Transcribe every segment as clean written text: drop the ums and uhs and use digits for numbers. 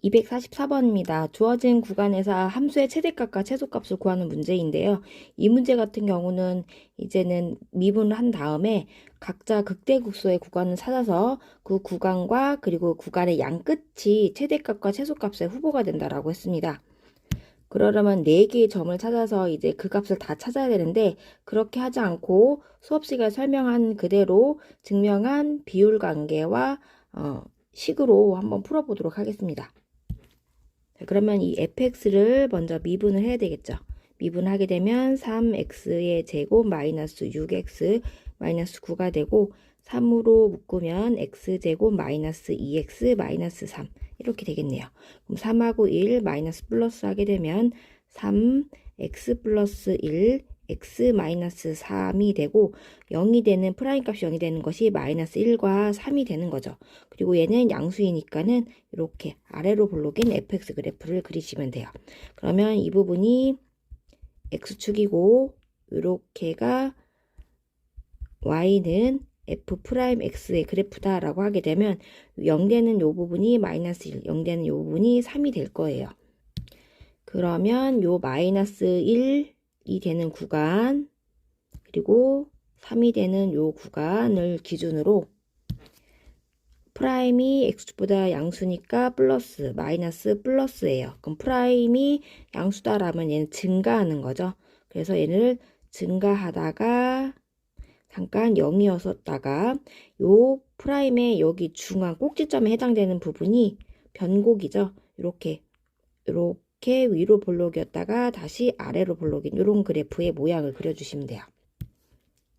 244번입니다. 주어진 구간에서 함수의 최대값과 최소값을 구하는 문제인데요. 이 문제 같은 경우는 이제는 미분을 한 다음에 각자 극대극소의 구간을 찾아서 그 구간과 그리고 구간의 양 끝이 최대값과 최소값의 후보가 된다라고 했습니다. 그러려면 4개의 점을 찾아서 이제 그 값을 다 찾아야 되는데, 그렇게 하지 않고 수업 시간에 설명한 그대로 증명한 비율 관계와 식으로 한번 풀어보도록 하겠습니다. 자, 그러면 이 fx를 먼저 미분을 해야 되겠죠. 미분하게 되면 3x의 제곱 마이너스 6x 마이너스 9가 되고, 3으로 묶으면 x제곱 마이너스 2x 마이너스 3 이렇게 되겠네요. 그럼 3하고 1 마이너스 플러스 하게 되면 3x 플러스 1 x 마이너스 3이 되고, 0이 되는 프라임 값이 0이 되는 것이 마이너스 1과 3이 되는 거죠. 그리고 얘는 양수이니까는 이렇게 아래로 볼록인 fx 그래프를 그리시면 돼요. 그러면 이 부분이 x축이고, 이렇게가 y는 f'x의 그래프다 라고 하게 되면 0되는 요 부분이 마이너스 1, 0되는 요 부분이 3이 될 거예요. 그러면 요 마이너스 1이 되는 구간, 그리고 3이 되는 요 구간을 기준으로 프라임이 x축보다 양수니까 플러스, 마이너스 플러스예요. 그럼 프라임이 양수다라면 얘는 증가하는 거죠. 그래서 얘를 증가하다가 잠깐 0이었다가 요 프라임의 여기 중앙 꼭지점에 해당되는 부분이 변곡이죠. 이렇게 위로 볼록이었다가 다시 아래로 볼록인 이런 그래프의 모양을 그려주시면 돼요.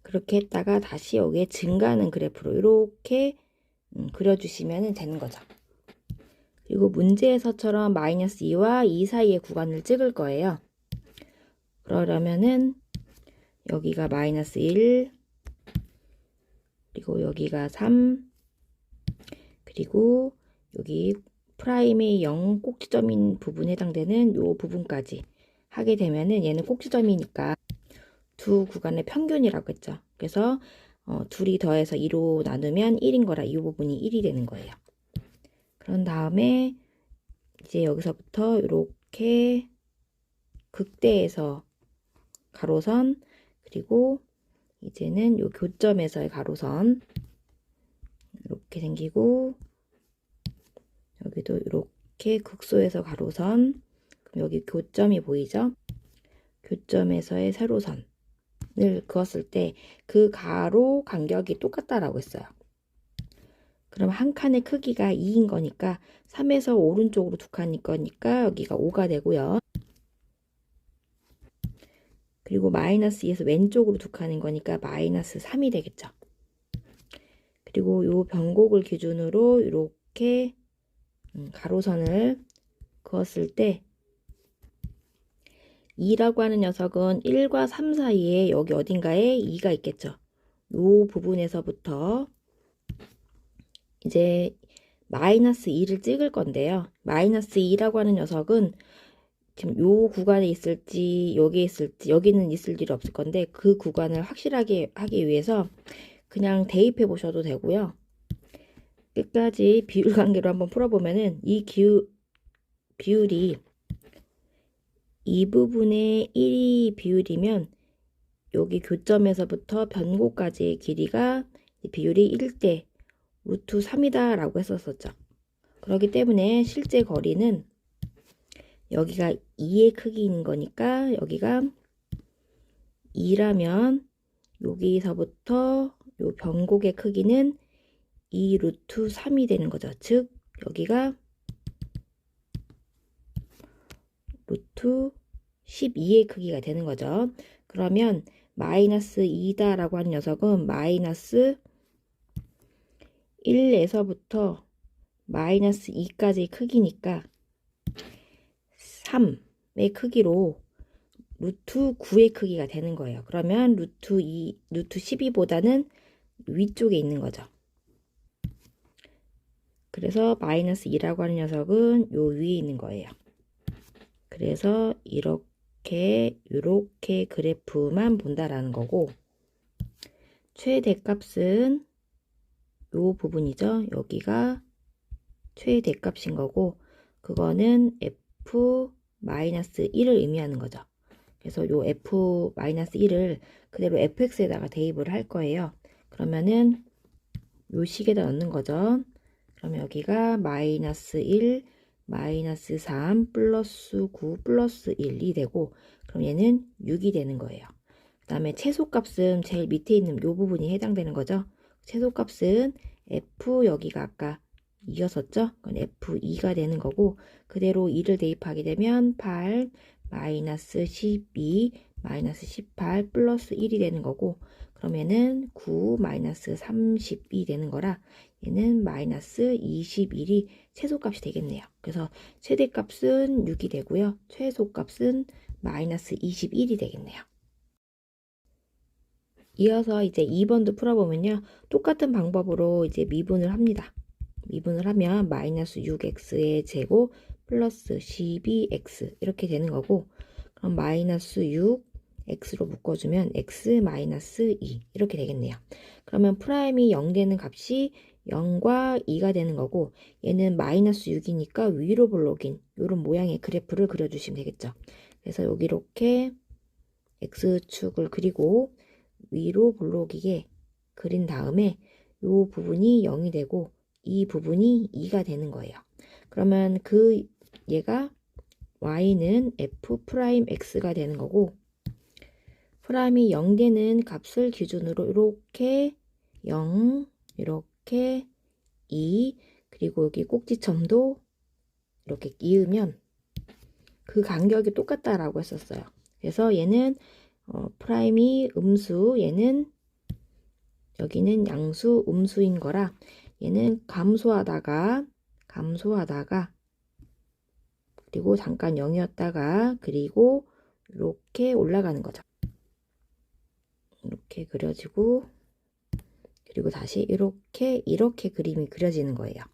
그렇게 했다가 다시 여기에 증가하는 그래프로 이렇게 그려주시면 되는 거죠. 그리고 문제에서처럼 마이너스 2와 2 사이의 구간을 찍을 거예요. 그러려면은 여기가 마이너스 1, 그리고 여기가 3, 그리고 여기 프라임의 0 꼭지점인 부분에 해당되는 요 부분까지 하게 되면은 얘는 꼭지점이니까 두 구간의 평균이라고 했죠. 그래서 둘이 더해서 2로 나누면 1인 거라 이 부분이 1이 되는 거예요. 그런 다음에 이제 여기서부터 이렇게 극대에서 가로선, 그리고 이제는 요 교점에서의 가로선 이렇게 생기고, 여기도 이렇게 극소에서 가로선, 그럼 여기 교점이 보이죠? 교점에서의 세로선을 그었을 때 그 가로 간격이 똑같다라고 했어요. 그럼 한 칸의 크기가 2인 거니까 3에서 오른쪽으로 두 칸일 거니까 여기가 5가 되고요. 그리고 마이너스 2에서 왼쪽으로 두 칸인 거니까 마이너스 3이 되겠죠. 그리고 요 변곡을 기준으로 이렇게 가로선을 그었을 때 2라고 하는 녀석은 1과 3 사이에 여기 어딘가에 2가 있겠죠. 요 부분에서부터 이제 마이너스 2를 찍을 건데요. 마이너스 2라고 하는 녀석은 지금 요 구간에 있을지 여기에 있을지, 여기는 있을 일이 없을 건데 그 구간을 확실하게 하기 위해서 그냥 대입해 보셔도 되고요. 끝까지 비율 관계로 한번 풀어보면은 이 비율이 이 부분의 1이 비율이면 여기 교점에서부터 변곡까지의 길이가 비율이 1대 루트 3이다 라고 했었었죠. 그렇기 때문에 실제 거리는 여기가 2의 크기인 거니까 여기가 2라면 여기서부터 요 변곡의 크기는 2 루트 3이 되는 거죠. 즉 여기가 루트 12의 크기가 되는 거죠. 그러면 마이너스 2다라고 하는 녀석은 마이너스 1에서부터 마이너스 2까지의 크기니까 3의 크기로 루트 9의 크기가 되는 거예요. 그러면 루트 12보다는 위쪽에 있는 거죠. 그래서 마이너스 2라고 하는 녀석은 요 위에 있는 거예요. 그래서 이렇게 그래프만 본다라는 거고, 최대값은 요 부분이죠. 여기가 최대값인 거고, 그거는 f-1을 의미하는 거죠. 그래서 요 f-1을 그대로 fx에다가 대입을 할 거예요. 그러면은 요 식에다 넣는 거죠. 그러면 여기가 -1, -3, 플러스 9, 플러스 1이 되고, 그럼 얘는 6이 되는 거예요. 그 다음에 최소값은 제일 밑에 있는 요 부분이 해당되는 거죠. 최소값은 f, 여기가 아까 2였었죠? 그건 f2가 되는 거고, 그대로 2를 대입하게 되면 8, -12, -18, 플러스 1이 되는 거고, 그러면은 9, -32 되는 거라 얘는 -21이 최소값이 되겠네요. 그래서 최대값은 6이 되고요. 최소값은 -21이 되겠네요. 이어서 이제 2번도 풀어보면요. 똑같은 방법으로 이제 미분을 합니다. 미분을 하면 -6x의 제곱 플러스 12x 이렇게 되는 거고, 그럼 -6 x로 묶어주면 x-2 이렇게 되겠네요. 그러면 프라임이 0 되는 값이 0과 2가 되는 거고, 얘는 -6이니까 위로 볼록인 이런 모양의 그래프를 그려주시면 되겠죠. 그래서 여기 이렇게 x축을 그리고 위로 볼록이게 그린 다음에 이 부분이 0이 되고 이 부분이 2가 되는 거예요. 그러면 얘가 y는 f'x가 되는 거고, 프라임이 0 되는 값을 기준으로 이렇게 0, 이렇게 2, 그리고 여기 꼭지점도 이렇게 이으면 그 간격이 똑같다라고 했었어요. 그래서 얘는 프라임이 음수, 얘는 여기는 양수, 음수인 거라 얘는 감소하다가 그리고 잠깐 0이었다가 그리고 이렇게 올라가는 거죠. 이렇게 그려지고 그리고 다시 이렇게 그림이 그려지는 거예요.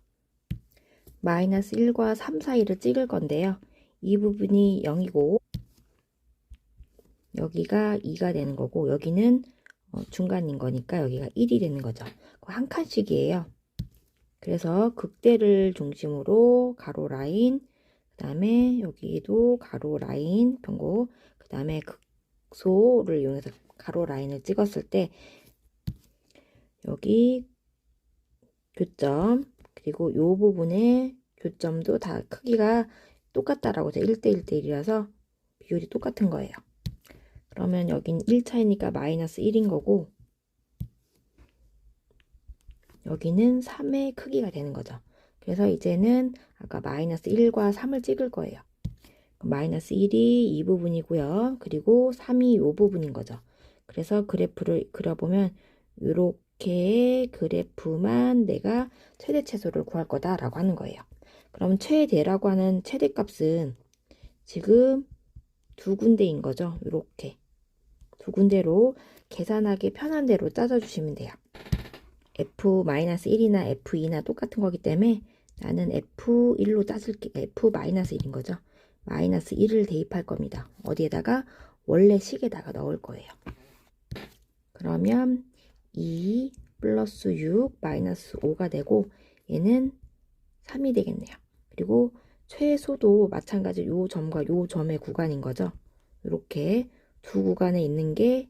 -1과 3 사이를 찍을 건데요. 이 부분이 0이고 여기가 2가 되는 거고 여기는 중간인 거니까 여기가 1이 되는 거죠. 한 칸씩이에요. 그래서 극대를 중심으로 가로 라인, 그 다음에 여기도 가로 라인 평고, 그 다음에 극소를 이용해서 가로 라인을 찍었을 때 여기 교점, 그리고 요 부분의 교점도 다 크기가 똑같다라고 해서 1대1대1이라서 비율이 똑같은 거예요. 그러면 여긴 1차이니까 -1인 거고 여기는 3의 크기가 되는 거죠. 그래서 이제는 아까 -1과 3을 찍을 거예요. -1이 이 부분이고요. 그리고 3이 이 부분인 거죠. 그래서 그래프를 그려보면 이렇게 그래프만 내가 최대 최소를 구할 거다라고 하는 거예요. 그럼 최대라고 하는 최대값은 지금 두 군데인 거죠. 이렇게 두 군데로 계산하기 편한 대로 짜져주시면 돼요. f-1이나 f2나 똑같은 거기 때문에 나는 f1로 짜줄게. f-1인 거죠. -1을 대입할 겁니다. 어디에다가? 원래 식에다가 넣을 거예요. 그러면 2 플러스 6 마이너스 5가 되고 얘는 3이 되겠네요. 그리고 최소도 마찬가지로 요 점과 요 점의 구간인 거죠. 이렇게 두 구간에 있는 게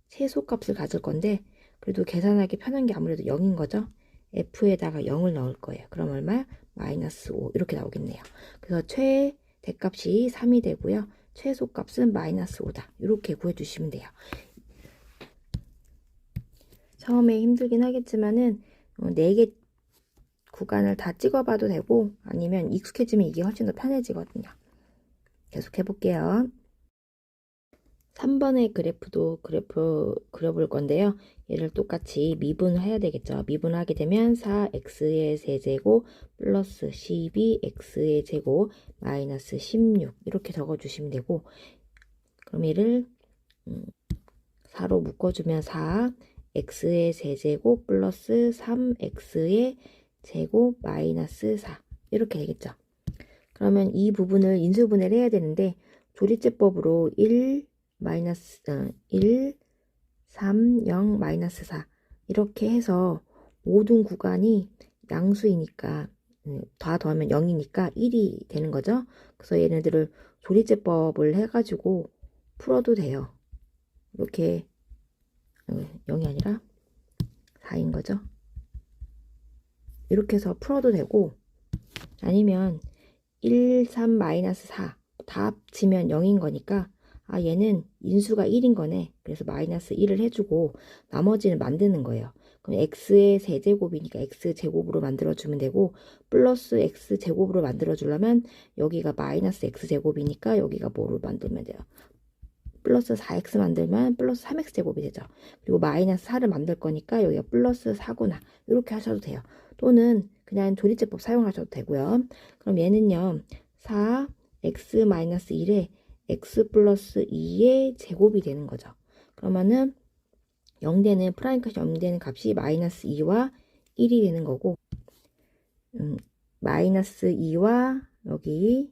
최소값을 가질 건데 그래도 계산하기 편한 게 아무래도 0인 거죠. f에다가 0을 넣을 거예요. 그럼 얼마? -5 이렇게 나오겠네요. 그래서 최대값이 3이 되고요. 최소값은 -5다. 이렇게 구해주시면 돼요. 처음에 힘들긴 하겠지만은 4개 구간을 다 찍어봐도 되고 아니면 익숙해지면 이게 훨씬 더 편해지거든요. 계속 해볼게요. 3번의 그래프 그려볼 건데요. 얘를 똑같이 미분을 해야 되겠죠. 미분하게 되면 4x의 세제곱 플러스 12x의 제곱 마이너스 16 이렇게 적어주시면 되고 그럼 얘를 4로 묶어주면 4x의 세제곱 플러스 3x의 제곱 마이너스 4 이렇게 되겠죠. 그러면 이 부분을 인수분해를 해야 되는데 조리제법으로 1, 3, 0, 마이너스 4 이렇게 해서 모든 구간이 양수이니까 다 더하면 0이니까 1이 되는 거죠. 그래서 얘네들을 조리제법을 해가지고 풀어도 돼요. 이렇게 0이 아니라 4인 거죠. 이렇게 해서 풀어도 되고, 아니면 1, 3, 마이너스 4 다 합치면 0인 거니까 얘는 인수가 1인 거네. 그래서 마이너스 1을 해주고 나머지는 만드는 거예요. 그럼 x의 세제곱이니까 x제곱으로 만들어주면 되고, 플러스 x제곱으로 만들어주려면 여기가 마이너스 x제곱이니까 여기가 뭐로 만들면 돼요? 플러스 4x 만들면 플러스 3x 제곱이 되죠. 그리고 마이너스 4를 만들 거니까 여기가 플러스 4구나. 이렇게 하셔도 돼요. 또는 그냥 조리제법 사용하셔도 되고요. 그럼 얘는요, 4x 마이너스 1에 x 플러스 2의 제곱이 되는 거죠. 그러면은 0되는 프라임 값이 0되는 값이 마이너스 2와 1이 되는 거고, 마이너스 2와 여기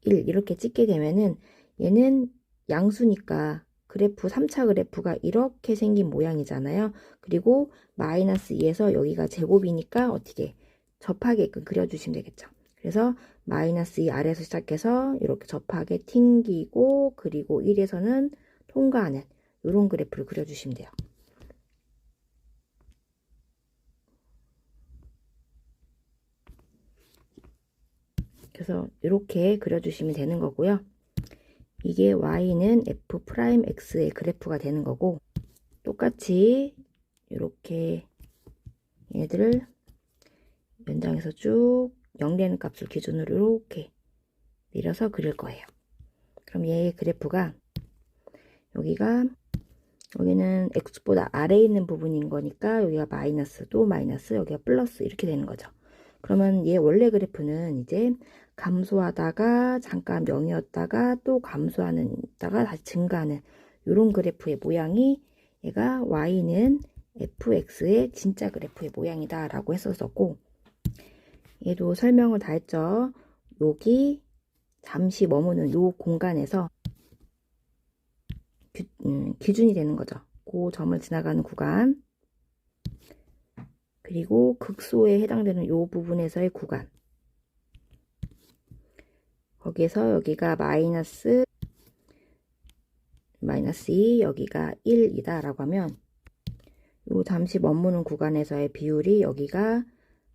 1 이렇게 찍게 되면은 얘는 양수니까 그래프 3차 그래프가 이렇게 생긴 모양이잖아요. 그리고 마이너스 2에서 여기가 제곱이니까 어떻게 접하게끔 그려주시면 되겠죠. 그래서 마이너스 2 아래에서 시작해서 이렇게 접하게 튕기고, 그리고 1에서는 통과하는 이런 그래프를 그려주시면 돼요. 그래서 이렇게 그려주시면 되는 거고요. 이게 y는 f'x의 그래프가 되는 거고, 똑같이 이렇게 얘들을 연장해서 쭉 0 되는 값을 기준으로 이렇게 내려서 그릴 거예요. 그럼 얘의 그래프가 여기는 x보다 아래에 있는 부분인 거니까 여기가 마이너스, 또 마이너스, 여기가 플러스 이렇게 되는 거죠. 그러면 얘 원래 그래프는 이제 감소하다가 잠깐 0이었다가 또 감소하다가 다시 증가하는 이런 그래프의 모양이, 얘가 y는 fx의 진짜 그래프의 모양이다 라고 했었고, 얘도 설명을 다 했죠. 여기 잠시 머무는 요 공간에서 기준이 되는 거죠. 그 점을 지나가는 구간, 그리고 극소에 해당되는 요 부분에서의 구간, 거기에서 여기가 마이너스 2, 여기가 1이다 라고 하면 요 잠시 머무는 구간에서의 비율이 여기가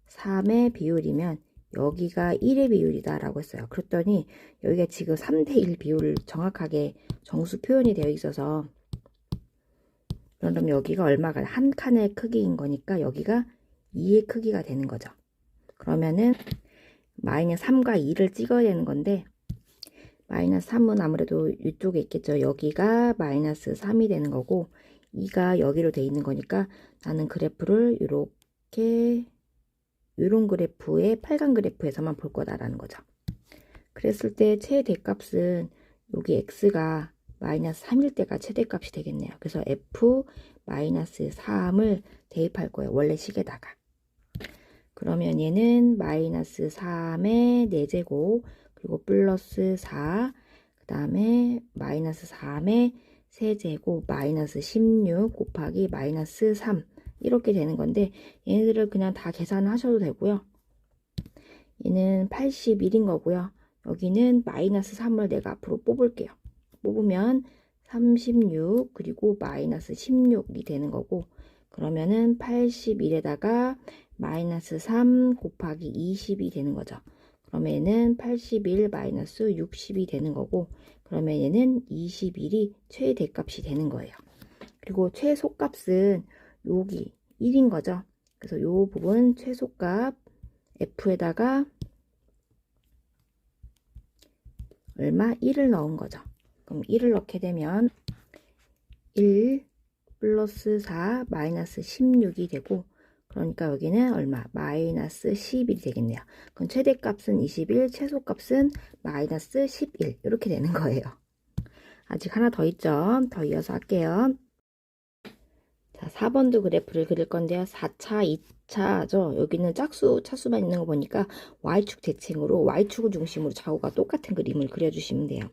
3의 비율이면 여기가 1의 비율이다 라고 했어요. 그랬더니 여기가 지금 3대 1 비율 정확하게 정수 표현이 되어 있어서, 그러면 여기가 얼마가 한 칸의 크기인 거니까 여기가 2의 크기가 되는 거죠. 그러면은 마이너스 3과 2를 찍어야 되는 건데, 마이너스 3은 아무래도 이쪽에 있겠죠. 여기가 마이너스 3이 되는 거고 2가 여기로 돼 있는 거니까 나는 그래프를 이렇게 이런 그래프의 빨간 그래프에서만 볼 거다라는 거죠. 그랬을 때 최대값은 여기 x가 마이너스 3일 때가 최대값이 되겠네요. 그래서 f 마이너스 3을 대입할 거예요. 원래 식에다가. 그러면 얘는 마이너스 3의 4제곱, 그리고 플러스 4, 그 다음에 마이너스 3의 세제곱, 마이너스 16 곱하기 마이너스 3 이렇게 되는 건데, 얘네들을 그냥 다 계산하셔도 되고요. 얘는 81인 거고요. 여기는 마이너스 3을 내가 앞으로 뽑을게요. 뽑으면 36 그리고 마이너스 16이 되는 거고, 그러면은 81에다가 마이너스 3 곱하기 20이 되는 거죠. 그러면 얘는 81 마이너스 60이 되는 거고, 그러면 얘는 21이 최대값이 되는 거예요. 그리고 최소값은 여기 1인 거죠. 그래서 이 부분 최소값 f에다가 얼마? 1을 넣은 거죠. 그럼 1을 넣게 되면 1 플러스 4 마이너스 16이 되고, 그러니까 여기는 얼마? 마이너스 11이 되겠네요. 그럼 최대값은 21, 최소값은 마이너스 11 이렇게 되는 거예요. 아직 하나 더 있죠. 더 이어서 할게요. 자, 4번도 그래프를 그릴 건데요. 4차, 2차죠. 여기는 짝수, 차수만 있는 거 보니까 Y축 대칭으로 Y축을 중심으로 좌우가 똑같은 그림을 그려주시면 돼요.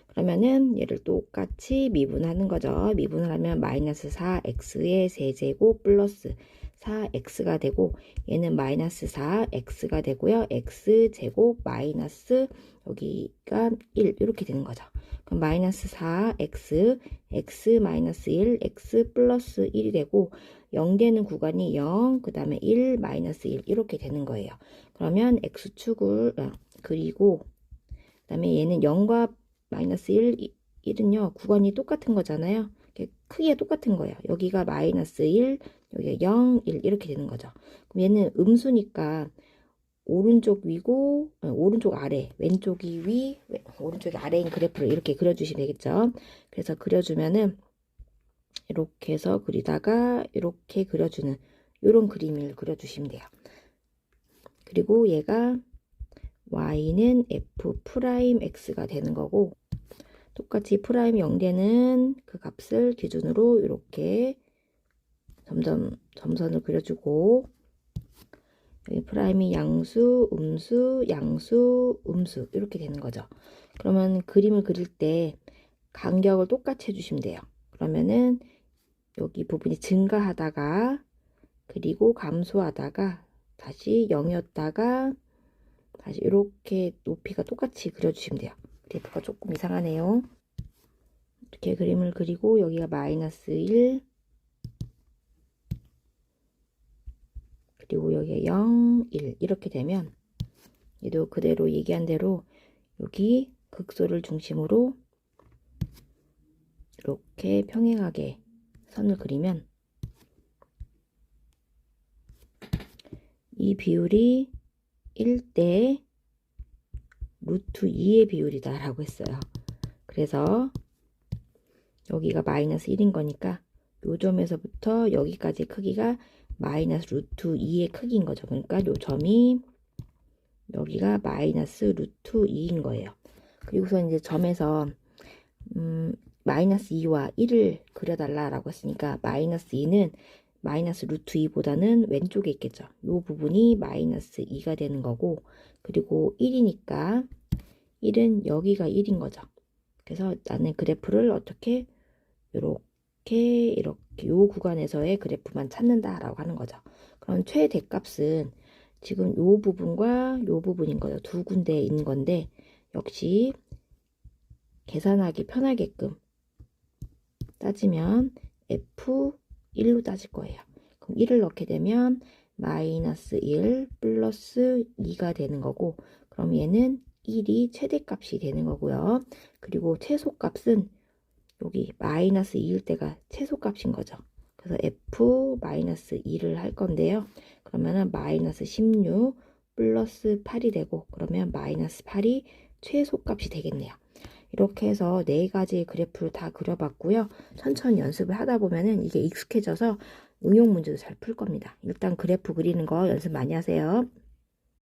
그러면은 얘를 똑같이 미분하는 거죠. 미분을 하면 마이너스 4x의 세제곱 플러스 4x가 되고 얘는 마이너스 4x가 되고요. x제곱 마이너스 여기가 1 이렇게 되는 거죠. 그럼 마이너스 4x x 마이너스 1 x 플러스 1이 되고 0 되는 구간이 0, 그 다음에 1 마이너스 1 이렇게 되는 거예요. 그러면 x축을 그리고 그 다음에 얘는 0과 마이너스 1은요 구간이 똑같은 거잖아요. 크기가 똑같은 거예요. 여기가 마이너스 1, 여기가 0, 1 이렇게 되는 거죠. 그럼 얘는 음수니까 오른쪽 위고 오른쪽 아래, 왼쪽이 위, 오른쪽이 아래인 그래프를 이렇게 그려주시면 되겠죠. 그래서 그려주면은 이렇게 해서 그리다가 이렇게 그려주는 이런 그림을 그려주시면 돼요. 그리고 얘가 y는 f 프라임 x가 되는 거고 똑같이 프라임 0되는 그 값을 기준으로 이렇게 점선을 그려주고 여기 프라임이 양수, 음수, 양수, 음수 이렇게 되는 거죠. 그러면 그림을 그릴 때 간격을 똑같이 해주시면 돼요. 그러면은 여기 부분이 증가하다가 그리고 감소하다가 다시 0이었다가 다시 이렇게 높이가 똑같이 그려주시면 돼요. 그래프가 조금 이상하네요. 이렇게 그림을 그리고 여기가 마이너스 1 그리고 여기가 0, 1 이렇게 되면 얘도 그대로 얘기한 대로 여기 극소를 중심으로 이렇게 평행하게 선을 그리면 이 비율이 1대 루트 2의 비율이다 라고 했어요. 그래서 여기가 마이너스 1인 거니까 요 점에서부터 여기까지 크기가 마이너스 루트 2의 크기인 거죠. 그러니까 요 점이 여기가 마이너스 루트 2인 거예요. 그리고서 이제 점에서 마이너스 2와 1을 그려달라라고 했으니까 마이너스 2는 마이너스 루트 2보다는 왼쪽에 있겠죠. 요 부분이 마이너스 2가 되는 거고 그리고 1이니까 1은 여기가 1인 거죠. 그래서 나는 그래프를 어떻게 이렇게 요 구간에서의 그래프만 찾는다라고 하는 거죠. 그럼 최대값은 지금 요 부분과 요 부분인 거죠. 두 군데에 있는 건데 역시 계산하기 편하게끔 따지면 F1로 따질 거예요. 그럼 1을 넣게 되면 마이너스 1 플러스 2가 되는 거고 그럼 얘는 1이 최대값이 되는 거고요. 그리고 최소값은 여기 마이너스 2일 때가 최소값인 거죠. 그래서 F 마이너스 2를 할 건데요. 그러면은 마이너스 16 플러스 8이 되고 그러면 마이너스 8이 최소값이 되겠네요. 이렇게 해서 네 가지의 그래프를 다 그려봤고요. 천천히 연습을 하다 보면은 이게 익숙해져서 응용 문제도 잘 풀 겁니다. 일단 그래프 그리는 거 연습 많이 하세요.